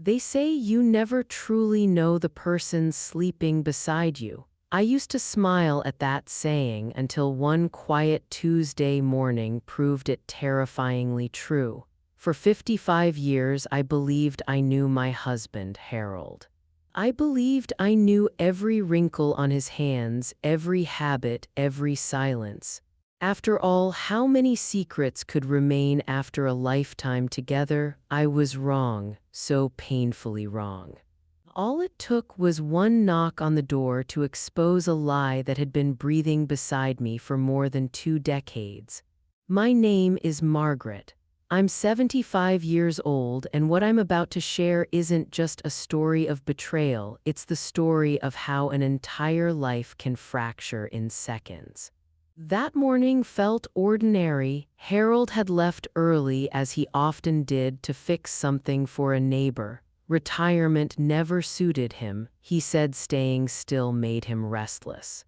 They say you never truly know the person sleeping beside you. I used to smile at that saying until one quiet Tuesday morning proved it terrifyingly true. For 55 years, I believed I knew my husband, Harold. I believed I knew every wrinkle on his hands, every habit, every silence. After all, how many secrets could remain after a lifetime together? I was wrong, so painfully wrong. All it took was one knock on the door to expose a lie that had been breathing beside me for more than 2 decades. My name is Margaret. I'm 75 years old, and what I'm about to share isn't just a story of betrayal, it's the story of how an entire life can fracture in seconds. That morning felt ordinary. Harold had left early, as he often did, to fix something for a neighbor. Retirement never suited him. He said staying still made him restless.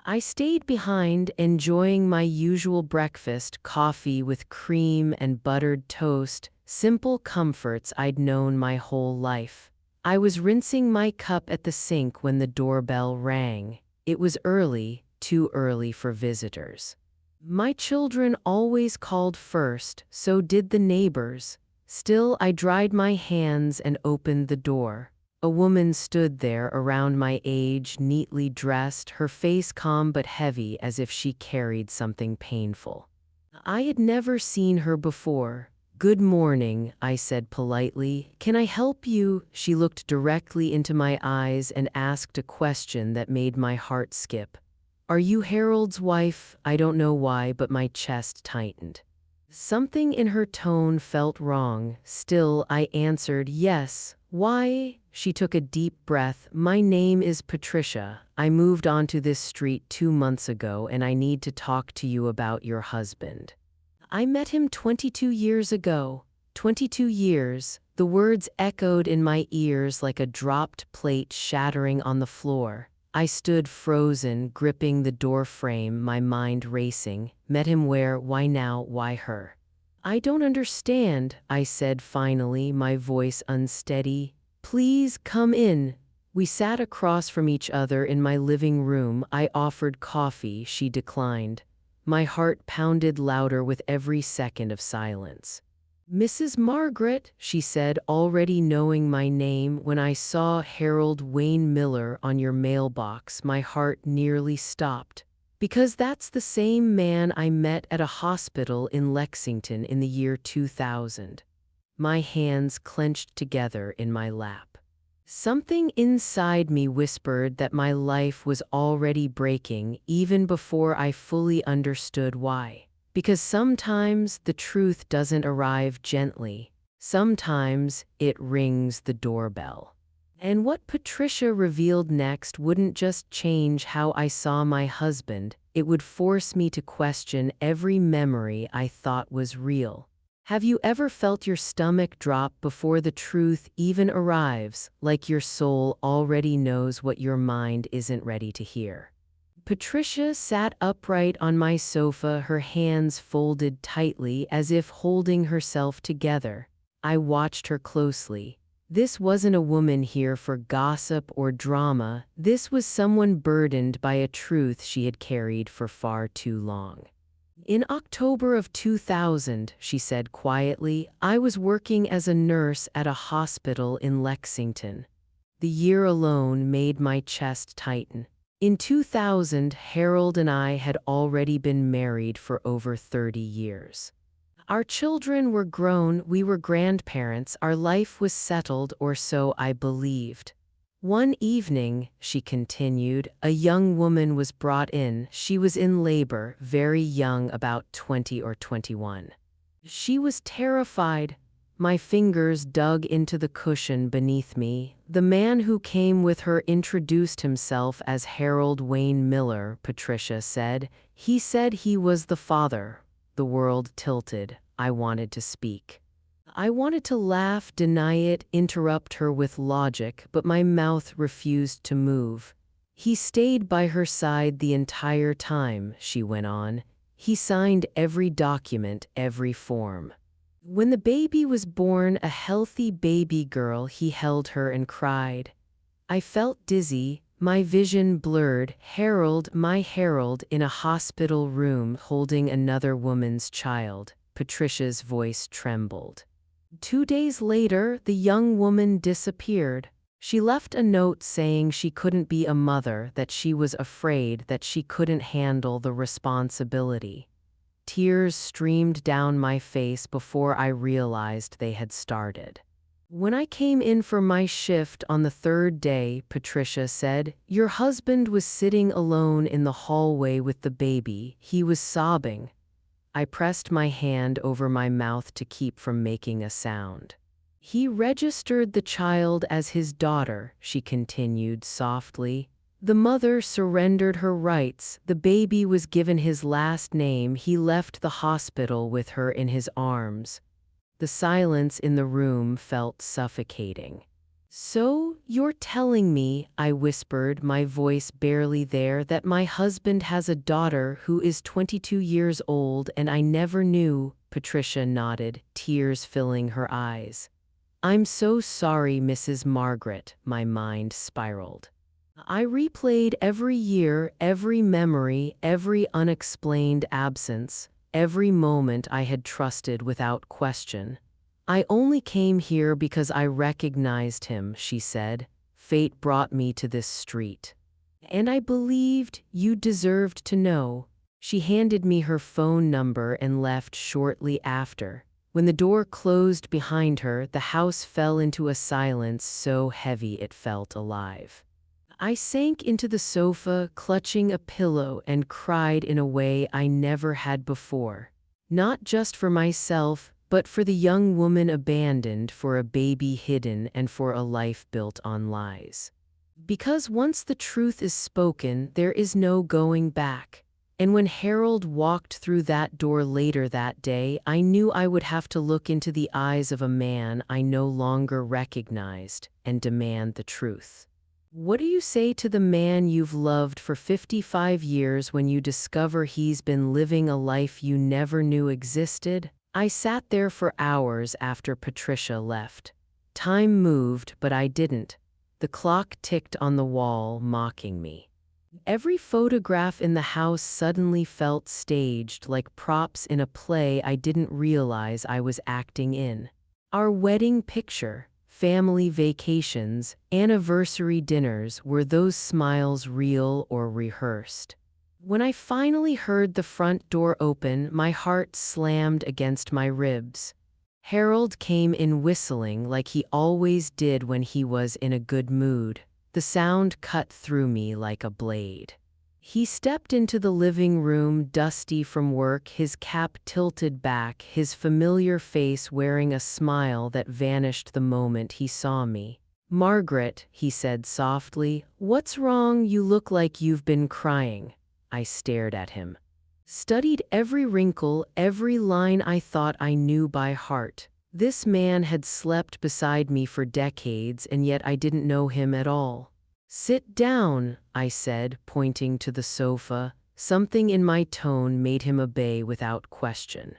I stayed behind, enjoying my usual breakfast, coffee with cream and buttered toast, simple comforts I'd known my whole life. I was rinsing my cup at the sink when the doorbell rang. It was early, too early for visitors. My children always called first, so did the neighbors. Still, I dried my hands and opened the door. A woman stood there, around my age, neatly dressed, her face calm but heavy, as if she carried something painful. I had never seen her before. "Good morning," I said politely. "Can I help you?" She looked directly into my eyes and asked a question that made my heart skip. "Are you Harold's wife?" I don't know why, but my chest tightened. Something in her tone felt wrong. Still, I answered, "Yes." "Why?" She took a deep breath. "My name is Patricia. I moved onto this street 2 months ago, and I need to talk to you about your husband. I met him 22 years ago." 22 years. The words echoed in my ears like a dropped plate shattering on the floor. I stood frozen, gripping the door frame, my mind racing. Met him where? Why now? Why her? "I don't understand," I said finally, my voice unsteady. "Please come in." We sat across from each other in my living room. I offered coffee. She declined. My heart pounded louder with every second of silence. "Mrs. Margaret," she said, already knowing my name. "When I saw Harold Wayne Miller on your mailbox, my heart nearly stopped. Because that's the same man I met at a hospital in Lexington in the year 2000. My hands clenched together in my lap. Something inside me whispered that my life was already breaking, even before I fully understood why. Because sometimes the truth doesn't arrive gently. Sometimes it rings the doorbell. And what Patricia revealed next wouldn't just change how I saw my husband, it would force me to question every memory I thought was real. Have you ever felt your stomach drop before the truth even arrives, like your soul already knows what your mind isn't ready to hear? Patricia sat upright on my sofa, her hands folded tightly as if holding herself together. I watched her closely. This wasn't a woman here for gossip or drama. This was someone burdened by a truth she had carried for far too long. "In October of 2000, she said quietly, "I was working as a nurse at a hospital in Lexington." The year alone made my chest tighten. In 2000, Harold and I had already been married for over 30 years. Our children were grown, we were grandparents, our life was settled, or so I believed. "One evening," she continued, "a young woman was brought in. She was in labor, very young, about 20 or 21. She was terrified." My fingers dug into the cushion beneath me. "The man who came with her introduced himself as Harold Wayne Miller," Patricia said. "He said he was the father." The world tilted. I wanted to speak. I wanted to laugh, deny it, interrupt her with logic, but my mouth refused to move. "He stayed by her side the entire time," she went on. "He signed every document, every form." When the baby was born, a healthy baby girl, he held her and cried. I felt dizzy, my vision blurred. My Harold in a hospital room holding another woman's child. Patricia's voice trembled. 2 days later, the young woman disappeared. She left a note saying she couldn't be a mother, that she was afraid, that she couldn't handle the responsibility. Tears streamed down my face before I realized they had started. When I came in for my shift on the third day, Patricia said, your husband was sitting alone in the hallway with the baby. He was sobbing. I pressed my hand over my mouth to keep from making a sound. He registered the child as his daughter, she continued softly. The mother surrendered her rights. The baby was given his last name. He left the hospital with her in his arms. The silence in the room felt suffocating. So, you're telling me, I whispered, my voice barely there, that my husband has a daughter who is 22 years old and I never knew? Patricia nodded, tears filling her eyes. I'm so sorry, Mrs. Margaret, my mind spiraled. I replayed every year, every memory, every unexplained absence, every moment I had trusted without question. I only came here because I recognized him, she said. Fate brought me to this street. And I believed you deserved to know. She handed me her phone number and left shortly after. When the door closed behind her, the house fell into a silence so heavy it felt alive. I sank into the sofa, clutching a pillow, and cried in a way I never had before. Not just for myself, but for the young woman abandoned, for a baby hidden, and for a life built on lies. Because once the truth is spoken, there is no going back. And when Harold walked through that door later that day, I knew I would have to look into the eyes of a man I no longer recognized and demand the truth. What do you say to the man you've loved for 55 years when you discover he's been living a life you never knew existed? I sat there for hours after Patricia left. Time moved, but I didn't. The clock ticked on the wall, mocking me. Every photograph in the house suddenly felt staged, like props in a play I didn't realize I was acting in. Our wedding picture, family vacations, anniversary dinners, were those smiles real or rehearsed? When I finally heard the front door open, my heart slammed against my ribs. Harold came in whistling like he always did when he was in a good mood. The sound cut through me like a blade. He stepped into the living room, dusty from work, his cap tilted back, his familiar face wearing a smile that vanished the moment he saw me. Margaret, he said softly, what's wrong? You look like you've been crying. I stared at him. Studied every wrinkle, every line I thought I knew by heart. This man had slept beside me for decades, and yet I didn't know him at all. Sit down, I said, pointing to the sofa. Something in my tone made him obey without question.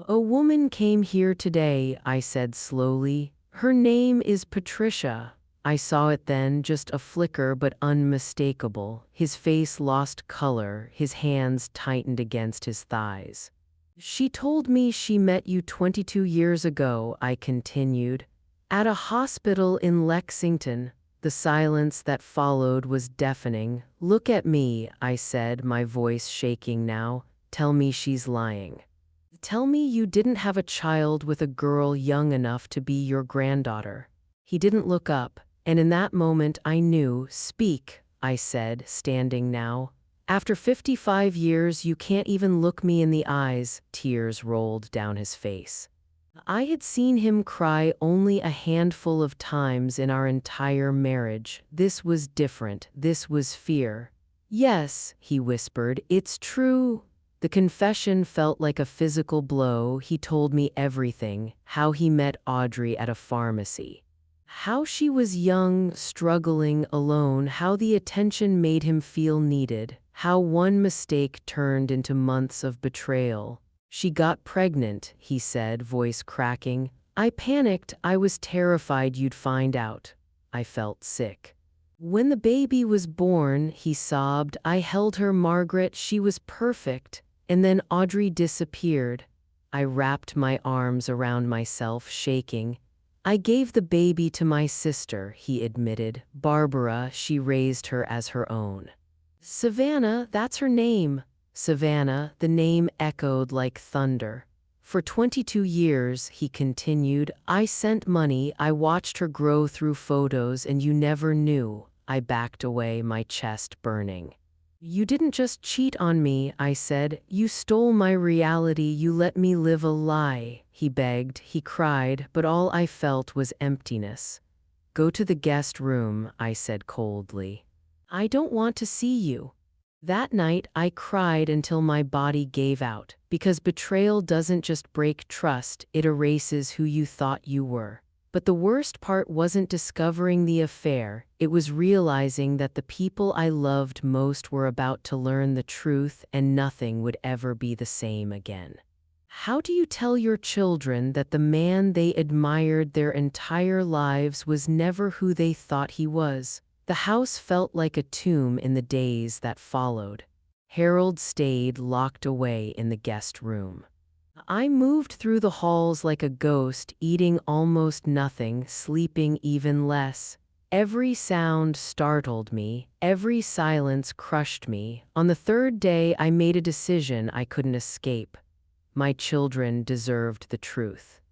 A woman came here today, I said slowly. Her name is Patricia. I saw it then, just a flicker but unmistakable. His face lost color, his hands tightened against his thighs. She told me she met you 22 years ago, I continued, at a hospital in Lexington. The silence that followed was deafening. Look at me, I said, my voice shaking now. Tell me she's lying. Tell me you didn't have a child with a girl young enough to be your granddaughter. He didn't look up, and in that moment I knew. Speak, I said, standing now. After 55 years, you can't even look me in the eyes. Tears rolled down his face. I had seen him cry only a handful of times in our entire marriage. This was different. This was fear. Yes, he whispered, it's true. The confession felt like a physical blow. He told me everything, how he met Audrey at a pharmacy. How she was young, struggling, alone, how the attention made him feel needed, how one mistake turned into months of betrayal. She got pregnant, he said, voice cracking. I panicked. I was terrified you'd find out. I felt sick. When the baby was born, he sobbed, I held her, Margaret, she was perfect. And then Audrey disappeared. I wrapped my arms around myself, shaking. I gave the baby to my sister, he admitted. Barbara, she raised her as her own. Savannah, that's her name. Savannah, the name echoed like thunder. For 22 years, he continued, I sent money, I watched her grow through photos, and you never knew. I backed away, my chest burning. You didn't just cheat on me, I said. You stole my reality, you let me live a lie. He begged, he cried, but all I felt was emptiness. Go to the guest room, I said coldly. I don't want to see you. That night, I cried until my body gave out, because betrayal doesn't just break trust, it erases who you thought you were. But the worst part wasn't discovering the affair, it was realizing that the people I loved most were about to learn the truth and nothing would ever be the same again. How do you tell your children that the man they admired their entire lives was never who they thought he was? The house felt like a tomb in the days that followed. Harold stayed locked away in the guest room. I moved through the halls like a ghost, eating almost nothing, sleeping even less. Every sound startled me, every silence crushed me. On the third day, I made a decision I couldn't escape. My children deserved the truth.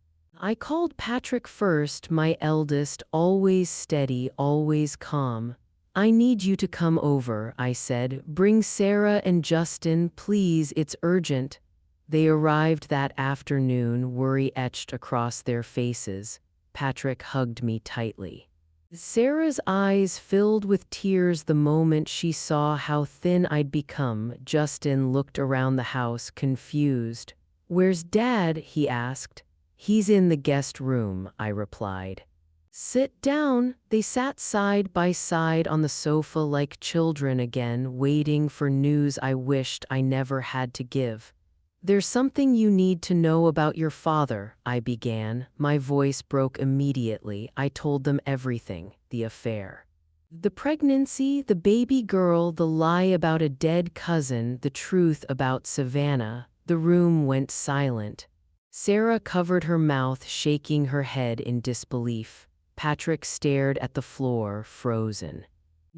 I called Patrick first, my eldest, always steady, always calm. I need you to come over, I said. Bring Sarah and Justin, please, it's urgent. They arrived that afternoon, worry etched across their faces. Patrick hugged me tightly. Sarah's eyes filled with tears the moment she saw how thin I'd become. Justin looked around the house, confused. Where's Dad? He asked. He's in the guest room, I replied. Sit down. They sat side by side on the sofa like children again, waiting for news I wished I never had to give. There's something you need to know about your father, I began. My voice broke immediately. I told them everything, the affair. The pregnancy, the baby girl, the lie about a dead cousin, the truth about Savannah. The room went silent. Sarah covered her mouth, shaking her head in disbelief. Patrick stared at the floor, frozen.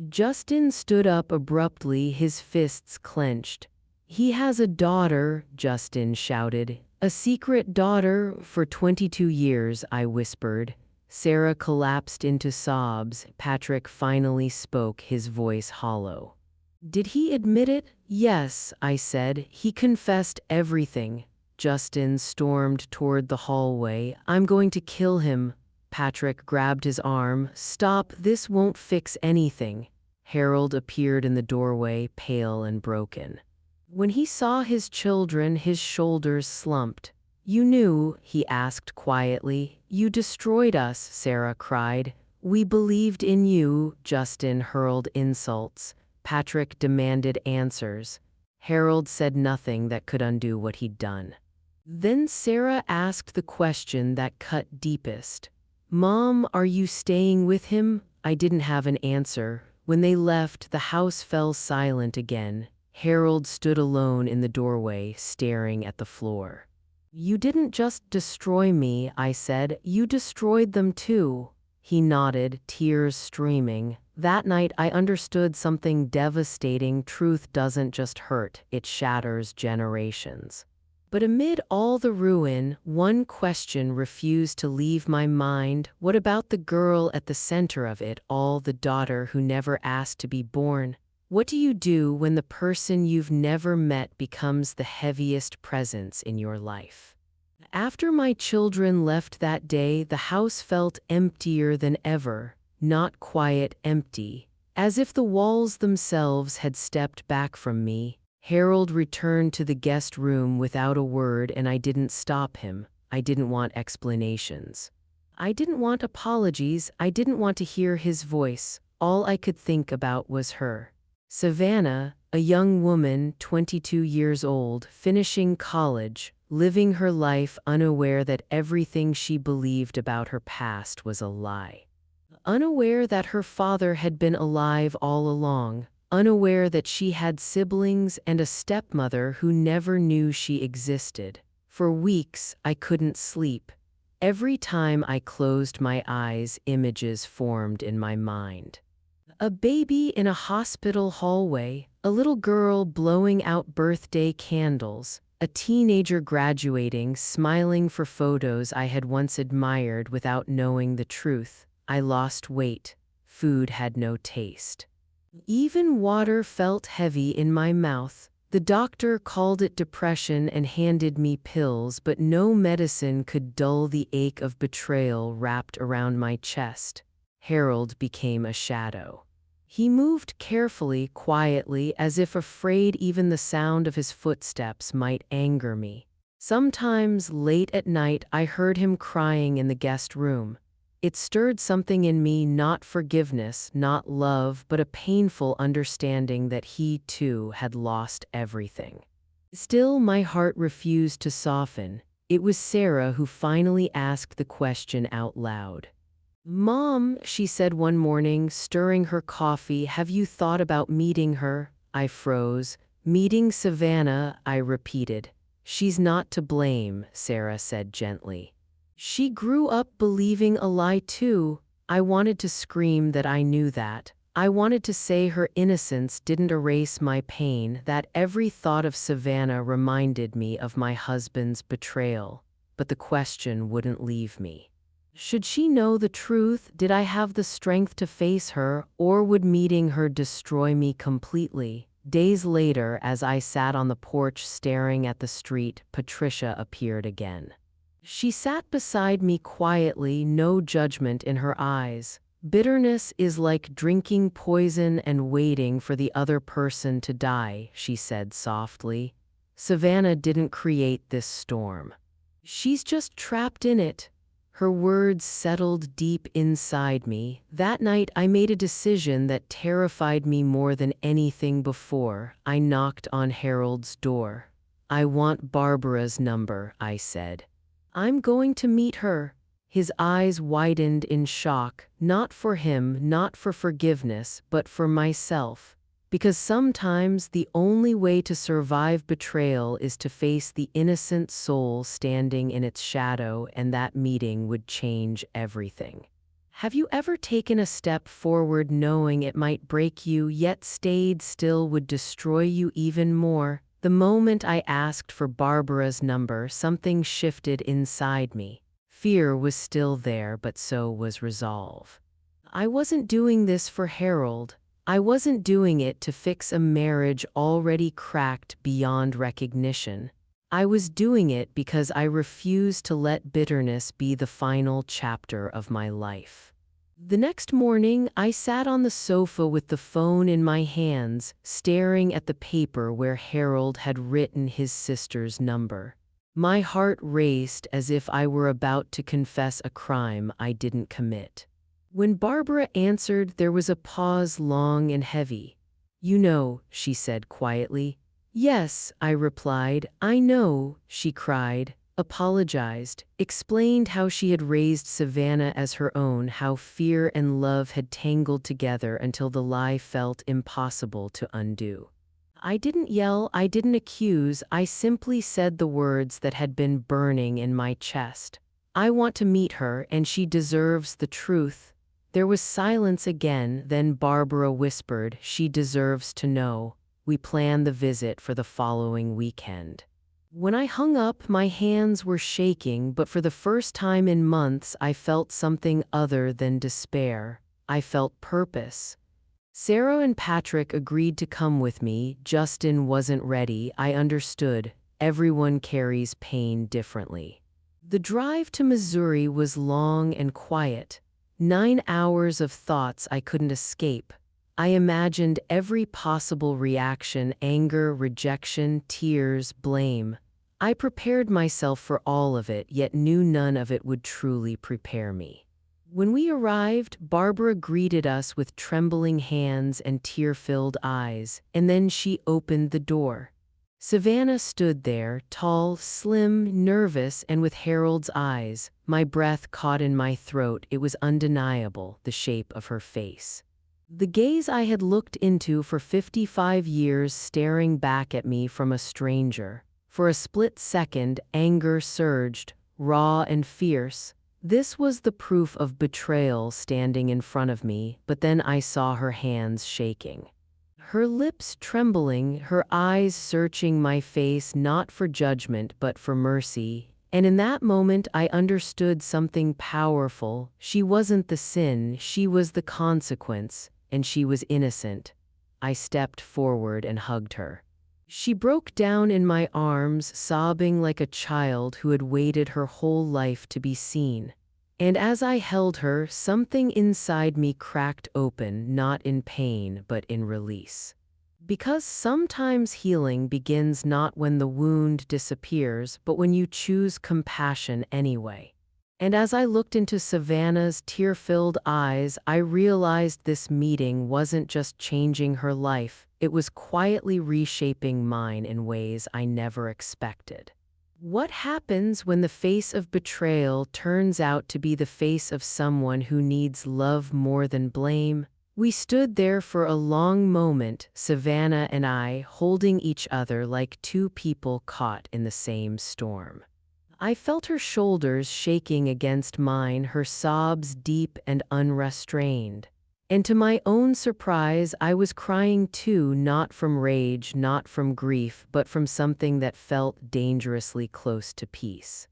Justin stood up abruptly, his fists clenched. He has a daughter, Justin shouted. A secret daughter for 22 years, I whispered. Sarah collapsed into sobs. Patrick finally spoke, his voice hollow. Did he admit it? Yes, I said. He confessed everything. Justin stormed toward the hallway. I'm going to kill him. Patrick grabbed his arm. Stop, this won't fix anything. Harold appeared in the doorway, pale and broken. When he saw his children, his shoulders slumped. You knew, he asked quietly. You destroyed us, Sarah cried. We believed in you, Justin hurled insults. Patrick demanded answers. Harold said nothing that could undo what he'd done. Then Sarah asked the question that cut deepest. Mom, are you staying with him? I didn't have an answer. When they left, the house fell silent again. Harold stood alone in the doorway, staring at the floor. You didn't just destroy me, I said. You destroyed them too. He nodded, tears streaming. That night I understood something devastating. Truth doesn't just hurt, it shatters generations. But amid all the ruin, one question refused to leave my mind. What about the girl at the center of it all, the daughter who never asked to be born? What do you do when the person you've never met becomes the heaviest presence in your life? After my children left that day, the house felt emptier than ever, not quiet, empty, as if the walls themselves had stepped back from me. Harold returned to the guest room without a word, and I didn't stop him. I didn't want explanations. I didn't want apologies. I didn't want to hear his voice. All I could think about was her. Savannah, a young woman, 22 years old, finishing college, living her life unaware that everything she believed about her past was a lie. Unaware that her father had been alive all along, unaware that she had siblings and a stepmother who never knew she existed. For weeks, I couldn't sleep. Every time I closed my eyes, images formed in my mind. A baby in a hospital hallway, a little girl blowing out birthday candles, a teenager graduating, smiling for photos I had once admired without knowing the truth. I lost weight. Food had no taste. Even water felt heavy in my mouth. The doctor called it depression and handed me pills, but no medicine could dull the ache of betrayal wrapped around my chest. Harold became a shadow. He moved carefully, quietly, as if afraid even the sound of his footsteps might anger me. Sometimes, late at night, I heard him crying in the guest room. It stirred something in me, not forgiveness, not love, but a painful understanding that he, too, had lost everything. Still, my heart refused to soften. It was Sarah who finally asked the question out loud. "Mom," she said one morning, stirring her coffee, "have you thought about meeting her?" I froze. "Meeting Savannah," I repeated. "She's not to blame," Sarah said gently. "She grew up believing a lie too." I wanted to scream that I knew that. I wanted to say her innocence didn't erase my pain, that every thought of Savannah reminded me of my husband's betrayal. But the question wouldn't leave me. Should she know the truth? Did I have the strength to face her, or would meeting her destroy me completely? Days later, as I sat on the porch staring at the street, Patricia appeared again. She sat beside me quietly, no judgment in her eyes. "Bitterness is like drinking poison and waiting for the other person to die," she said softly. "Savannah didn't create this storm. She's just trapped in it." Her words settled deep inside me. That night I made a decision that terrified me more than anything before. I knocked on Harold's door. "I want Barbara's number," I said. "I'm going to meet her." His eyes widened in shock, not for him, not for forgiveness, but for myself. Because sometimes the only way to survive betrayal is to face the innocent soul standing in its shadow, and that meeting would change everything. Have you ever taken a step forward knowing it might break you, yet stayed still would destroy you even more? The moment I asked for Barbara's number, something shifted inside me. Fear was still there, but so was resolve. I wasn't doing this for Harold. I wasn't doing it to fix a marriage already cracked beyond recognition. I was doing it because I refused to let bitterness be the final chapter of my life. The next morning, I sat on the sofa with the phone in my hands, staring at the paper where Harold had written his sister's number. My heart raced as if I were about to confess a crime I didn't commit. When Barbara answered, there was a pause, long and heavy. "You know," she said quietly. "Yes," I replied. "I know," she cried. Apologized, explained how she had raised Savannah as her own, how fear and love had tangled together until the lie felt impossible to undo. I didn't yell, I didn't accuse, I simply said the words that had been burning in my chest. "I want to meet her, and she deserves the truth." There was silence again, then Barbara whispered, "She deserves to know." We planned the visit for the following weekend. When I hung up, my hands were shaking, but for the first time in months, I felt something other than despair. I felt purpose. Sarah and Patrick agreed to come with me. Justin wasn't ready. I understood. Everyone carries pain differently. The drive to Missouri was long and quiet. 9 hours of thoughts I couldn't escape. I imagined every possible reaction: anger, rejection, tears, blame. I prepared myself for all of it, yet knew none of it would truly prepare me. When we arrived, Barbara greeted us with trembling hands and tear-filled eyes, and then she opened the door. Savannah stood there, tall, slim, nervous, and with Harold's eyes. My breath caught in my throat. It was undeniable, the shape of her face. The gaze I had looked into for 55 years staring back at me from a stranger. For a split second, anger surged, raw and fierce. This was the proof of betrayal standing in front of me, but then I saw her hands shaking. Her lips trembling, her eyes searching my face not for judgment but for mercy. And in that moment I understood something powerful. She wasn't the sin, she was the consequence, and she was innocent. I stepped forward and hugged her. She broke down in my arms, sobbing like a child who had waited her whole life to be seen. And as I held her, something inside me cracked open, not in pain, but in release. Because sometimes healing begins not when the wound disappears, but when you choose compassion anyway. And as I looked into Savannah's tear-filled eyes, I realized this meeting wasn't just changing her life, it was quietly reshaping mine in ways I never expected. What happens when the face of betrayal turns out to be the face of someone who needs love more than blame? We stood there for a long moment, Savannah and I, holding each other like two people caught in the same storm. I felt her shoulders shaking against mine, her sobs deep and unrestrained. And to my own surprise, I was crying too, not from rage, not from grief, but from something that felt dangerously close to peace.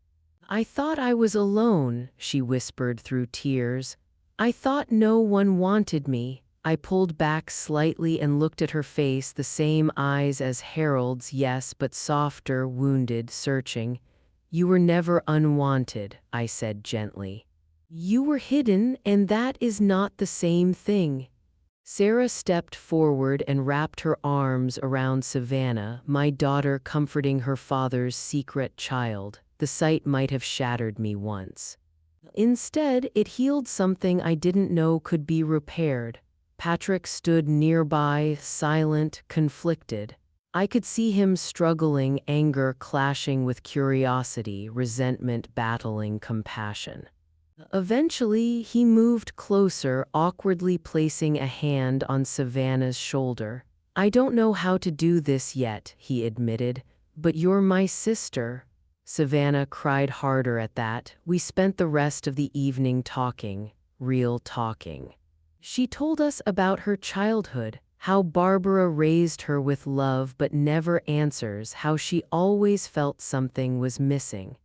"I thought I was alone," she whispered through tears. "I thought no one wanted me." I pulled back slightly and looked at her face, the same eyes as Harold's, yes, but softer, wounded, searching. "You were never unwanted," I said gently. "You were hidden, and that is not the same thing." Sarah stepped forward and wrapped her arms around Savannah, my daughter comforting her father's secret child. The sight might have shattered me once. Instead, it healed something I didn't know could be repaired. Patrick stood nearby, silent, conflicted. I could see him struggling, anger clashing with curiosity, resentment battling compassion. Eventually, he moved closer, awkwardly placing a hand on Savannah's shoulder. "I don't know how to do this yet," he admitted, "but you're my sister." Savannah cried harder at that. We spent the rest of the evening talking, real talking. She told us about her childhood, how Barbara raised her with love but never answers, how she always felt something was missing.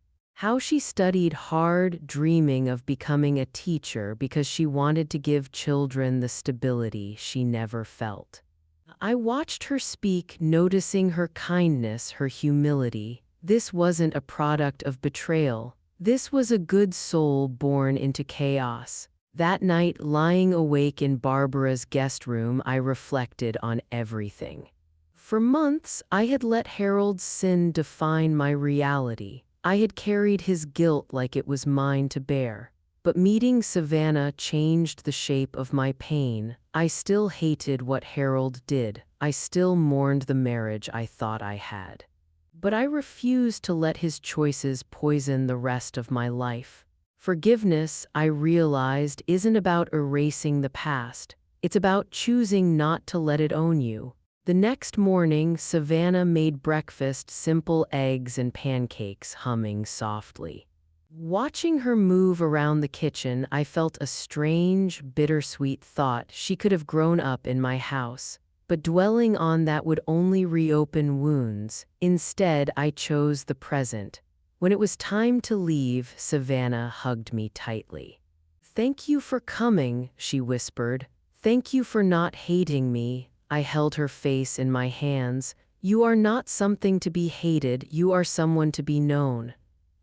How she studied hard, dreaming of becoming a teacher because she wanted to give children the stability she never felt. I watched her speak, noticing her kindness, her humility. This wasn't a product of betrayal. This was a good soul born into chaos. That night, lying awake in Barbara's guest room, I reflected on everything. For months, I had let Harold's sin define my reality. I had carried his guilt like it was mine to bear. But meeting Savannah changed the shape of my pain. I still hated what Harold did. I still mourned the marriage I thought I had. But I refused to let his choices poison the rest of my life. Forgiveness, I realized, isn't about erasing the past. It's about choosing not to let it own you. The next morning, Savannah made breakfast, simple eggs and pancakes, humming softly. Watching her move around the kitchen, I felt a strange, bittersweet thought. She could have grown up in my house. But dwelling on that would only reopen wounds. Instead, I chose the present. When it was time to leave, Savannah hugged me tightly. "Thank you for coming," she whispered. "Thank you for not hating me." I held her face in my hands. "You are not something to be hated, you are someone to be known."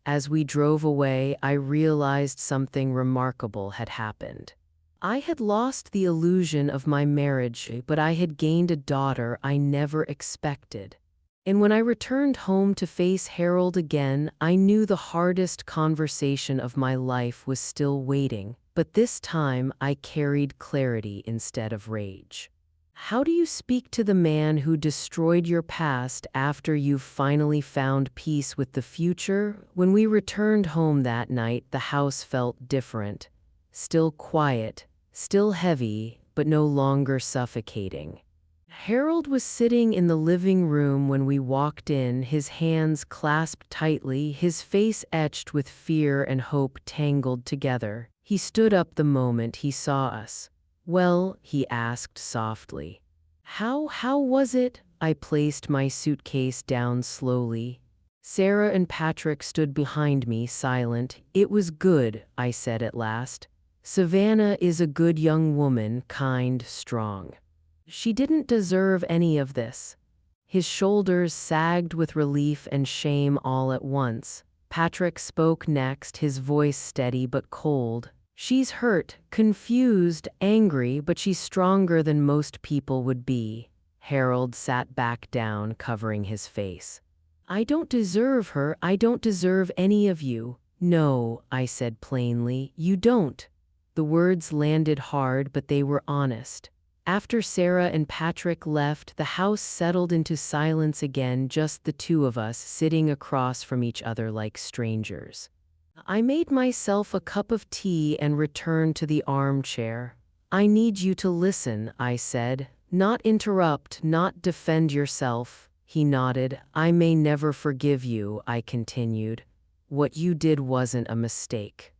As we drove away, I realized something remarkable had happened. I had lost the illusion of my marriage, but I had gained a daughter I never expected. And when I returned home to face Harold again, I knew the hardest conversation of my life was still waiting, but this time I carried clarity instead of rage. How do you speak to the man who destroyed your past after you've finally found peace with the future? When we returned home that night, the house felt different. Still quiet, still heavy, but no longer suffocating. Harold was sitting in the living room when we walked in, his hands clasped tightly, his face etched with fear and hope tangled together. He stood up the moment he saw us. "Well," he asked softly. How was it?" I placed my suitcase down slowly. Sarah and Patrick stood behind me, silent. "It was good," I said at last. "Savannah is a good young woman, kind, strong. She didn't deserve any of this." His shoulders sagged with relief and shame all at once. Patrick spoke next, his voice steady but cold. "She's hurt, confused, angry, but she's stronger than most people would be." Harold sat back down, covering his face. "I don't deserve her. I don't deserve any of you." "No," I said plainly, "you don't." The words landed hard, but they were honest. After Sarah and Patrick left, the house settled into silence again, just the two of us sitting across from each other like strangers. I made myself a cup of tea and returned to the armchair. "I need you to listen," I said. "Not interrupt, not defend yourself." He nodded. "I may never forgive you," I continued. "What you did wasn't a mistake.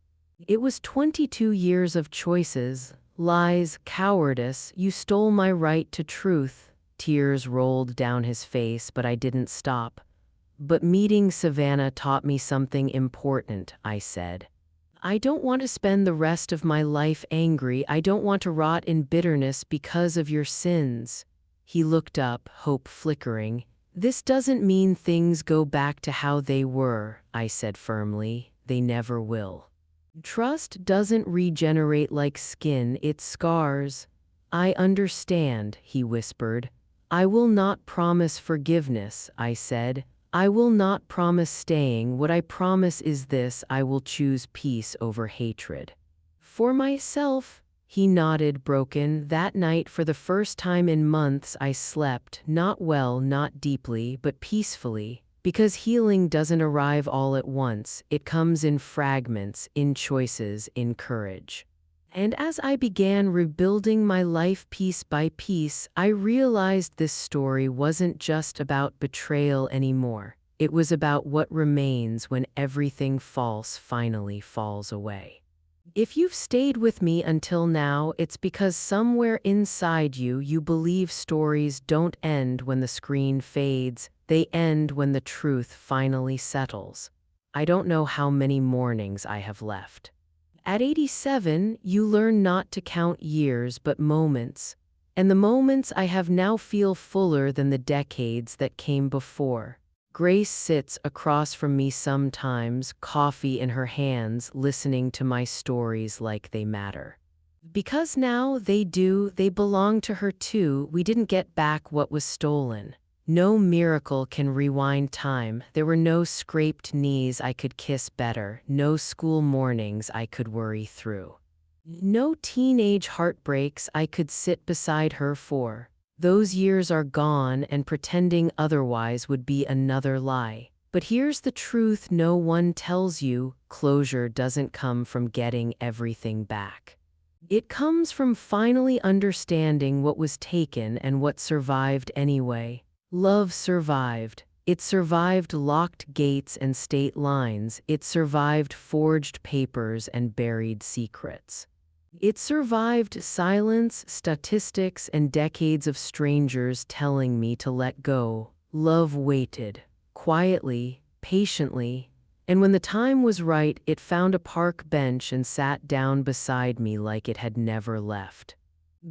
It was 22 years of choices, lies, cowardice. You stole my right to truth." Tears rolled down his face, but I didn't stop. "But meeting Savannah taught me something important," I said. "I don't want to spend the rest of my life angry. I don't want to rot in bitterness because of your sins." He looked up, hope flickering. "This doesn't mean things go back to how they were," I said firmly. "They never will. Trust doesn't regenerate like skin, it scars." "I understand," he whispered. "I will not promise forgiveness," I said. "I will not promise staying. What I promise is this: I will choose peace over hatred. For myself." He nodded, broken. That night, for the first time in months, I slept, not well, not deeply, but peacefully. Because healing doesn't arrive all at once, it comes in fragments, in choices, in courage. And as I began rebuilding my life piece by piece, I realized this story wasn't just about betrayal anymore. It was about what remains when everything false finally falls away. If you've stayed with me until now, it's because somewhere inside you, you believe stories don't end when the screen fades. They end when the truth finally settles. I don't know how many mornings I have left. At 87, you learn not to count years but moments. And the moments I have now feel fuller than the decades that came before. Grace sits across from me sometimes, coffee in her hands, listening to my stories like they matter. Because now they do, they belong to her too. We didn't get back what was stolen. No miracle can rewind time. There were no scraped knees I could kiss better, no school mornings I could worry through. No teenage heartbreaks I could sit beside her for. Those years are gone, and pretending otherwise would be another lie. But here's the truth no one tells you: closure doesn't come from getting everything back. It comes from finally understanding what was taken and what survived anyway. Love survived. It survived locked gates and state lines. It survived forged papers and buried secrets. It survived silence, statistics, and decades of strangers telling me to let go. Love waited, quietly, patiently, and when the time was right, it found a park bench and sat down beside me like it had never left.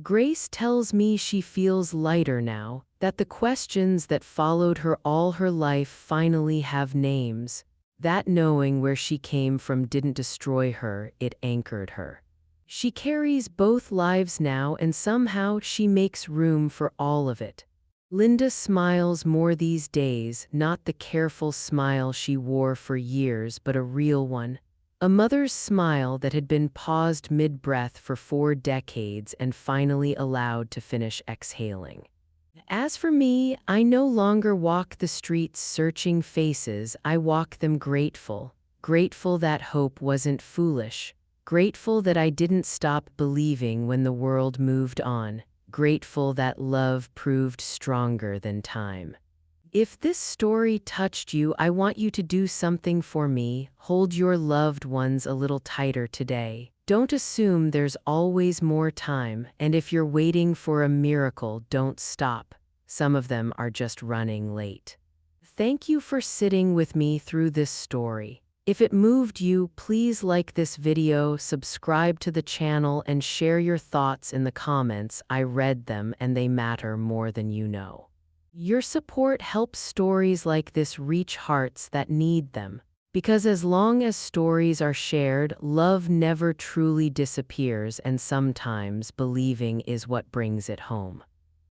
Grace tells me she feels lighter now, that the questions that followed her all her life finally have names. That knowing where she came from didn't destroy her, it anchored her. She carries both lives now, and somehow she makes room for all of it. Linda smiles more these days, not the careful smile she wore for years, but a real one. A mother's smile that had been paused mid-breath for 4 decades and finally allowed to finish exhaling. As for me, I no longer walk the streets searching faces, I walk them grateful. Grateful that hope wasn't foolish. Grateful that I didn't stop believing when the world moved on. Grateful that love proved stronger than time. If this story touched you, I want you to do something for me. Hold your loved ones a little tighter today. Don't assume there's always more time, and if you're waiting for a miracle, don't stop. Some of them are just running late. Thank you for sitting with me through this story. If it moved you, please like this video, subscribe to the channel, and share your thoughts in the comments. I read them and they matter more than you know. Your support helps stories like this reach hearts that need them. Because as long as stories are shared, love never truly disappears, and sometimes believing is what brings it home.